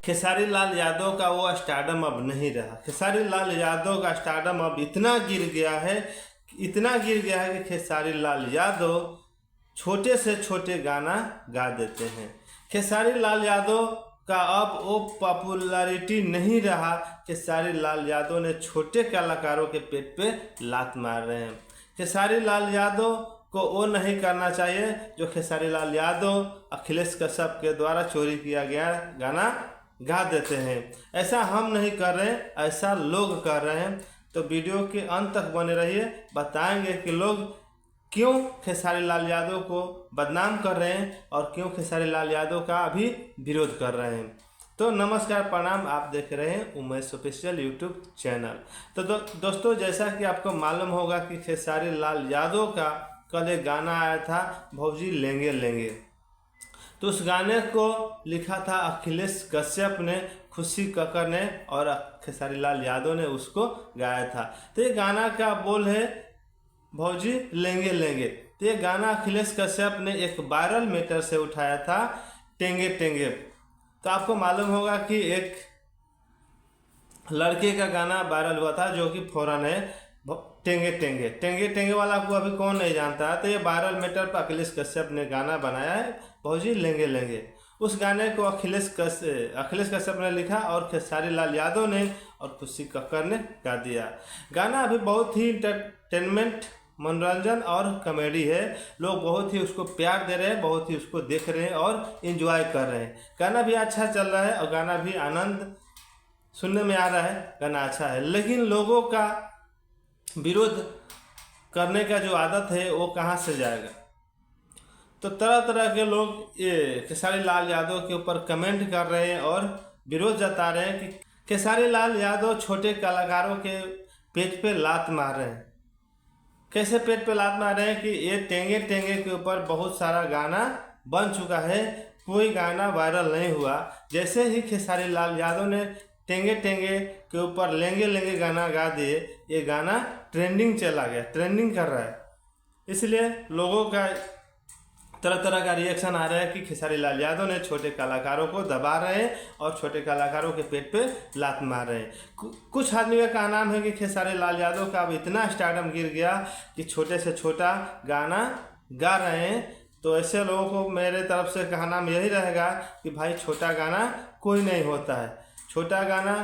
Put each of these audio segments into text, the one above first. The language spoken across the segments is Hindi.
खेसारी लाल यादव का वो स्टारडम अब नहीं रहा। खेसारी लाल यादव का स्टारडम अब इतना गिर गया है कि खेसारी लाल यादव छोटे से छोटे गाना गा देते हैं। खेसारी लाल यादव का अब वो पॉपुलैरिटी नहीं रहा। खेसारी लाल यादव ने छोटे कलाकारों के पेट पे लात मार रहे हैं। खेसारी लाल यादव को वो नहीं करना चाहिए जो खेसारी लाल यादव अखिलेश कश्यप के द्वारा चोरी किया गया गाना गा देते हैं। ऐसा हम नहीं कर रहे हैं, ऐसा लोग कर रहे हैं। तो वीडियो के अंत तक बने रहिए, बताएंगे कि लोग क्यों खेसारी लाल यादव को बदनाम कर रहे हैं और क्यों खेसारी लाल यादव का अभी विरोध कर रहे हैं। तो नमस्कार, प्रणाम, आप देख रहे हैं उमेश ऑफिशियल यूट्यूब चैनल। तो दोस्तों, जैसा कि आपको मालूम होगा कि खेसारी लाल यादव का कल एक गाना आया था, भौजी लेंगे लेंगे। तो उस गाने को लिखा था अखिलेश कश्यप ने, खुशी कक्कर ने और खेसारी लाल यादव ने उसको गाया था। तो ये गाना का बोल है भौजी लेंगे लेंगे। तो ये गाना अखिलेश कश्यप ने एक वायरल मैटर से उठाया था, टेंगे टेंगे। तो आपको मालूम होगा कि एक लड़के का गाना वायरल हुआ था जो कि फौरन है टेंगे टेंगे। टेंगे टेंगे वाला को अभी कौन नहीं जानता है। तो ये वायरल मैटर पर अखिलेश कश्यप ने गाना बनाया है, भौजी लेंगे लेंगे। उस गाने को अखिलेश कश्यप ने लिखा और खेसारी लाल यादव ने और खुशी कक्कर ने गा दिया। गाना अभी बहुत ही इंटरटेनमेंट, मनोरंजन और कॉमेडी है। लोग बहुत ही उसको प्यार दे रहे हैं, बहुत ही उसको देख रहे हैं और एंजॉय कर रहे हैं। गाना भी अच्छा चल रहा है और गाना भी आनंद सुनने में आ रहा है, गाना अच्छा है। लेकिन लोगों का विरोध करने का जो आदत है वो कहाँ से जाएगा। तो तरह तरह के लोग ये खेसारी लाल यादव के ऊपर कमेंट कर रहे हैं और विरोध जता रहे हैं कि खेसारी लाल यादव छोटे कलाकारों के पेट पे लात मार रहे हैं। कैसे पेट पे लात मार रहे हैं कि ये टेंगे टेंगे के ऊपर बहुत सारा गाना बन चुका है, कोई गाना वायरल नहीं हुआ। जैसे ही खेसारी लाल यादव ने टेंगे टेंगे के ऊपर लेंगे लेंगे गाना गा दिए, ये गाना ट्रेंडिंग चला गया, ट्रेंडिंग कर रहा है। इसलिए लोगों का तरह तरह का रिएक्शन आ रहा है कि खेसारी लाल यादव ने छोटे कलाकारों को दबा रहे हैं और छोटे कलाकारों के पेट पे लात मार रहे हैं। कुछ आदमी का कहना है कि खेसारी लाल यादव का अब इतना स्टारडम गिर गया कि छोटे से छोटा गाना गा रहे हैं। तो ऐसे लोगों को मेरे तरफ से कहना यही रहेगा कि भाई छोटा गाना कोई नहीं होता है, छोटा गाना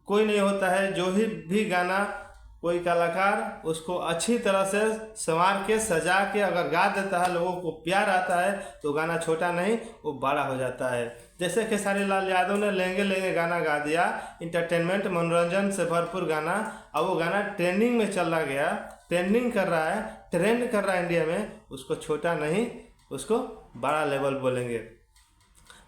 कोई नहीं होता है। जो भी गाना कोई कलाकार उसको अच्छी तरह से संवार के सजा के अगर गा देता है, लोगों को प्यार आता है, तो गाना छोटा नहीं वो बड़ा हो जाता है। जैसे खेसारी लाल यादव ने लेंगे लेंगे गाना गा दिया, इंटरटेनमेंट मनोरंजन से भरपूर गाना। अब वो गाना ट्रेंडिंग में चला गया, ट्रेंडिंग कर रहा है, ट्रेंड कर रहा है इंडिया में। उसको छोटा नहीं, उसको बड़ा लेवल बोलेंगे।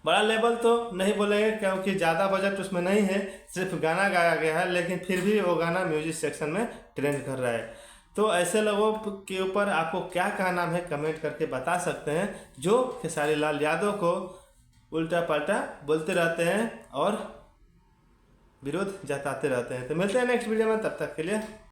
बड़ा लेवल तो नहीं बोलेंगे क्योंकि ज़्यादा बजट उसमें नहीं है, सिर्फ गाना गाया गया है, लेकिन फिर भी वो गाना म्यूजिक सेक्शन में ट्रेंड कर रहा है। तो ऐसे लोगों के ऊपर आपको क्या कहना है कमेंट करके बता सकते हैं, जो खेसारी लाल यादव को उल्टा पल्टा बोलते रहते हैं और विरोध जताते रहते हैं। तो मिलते हैं नेक्स्ट वीडियो में, तब तक के लिए।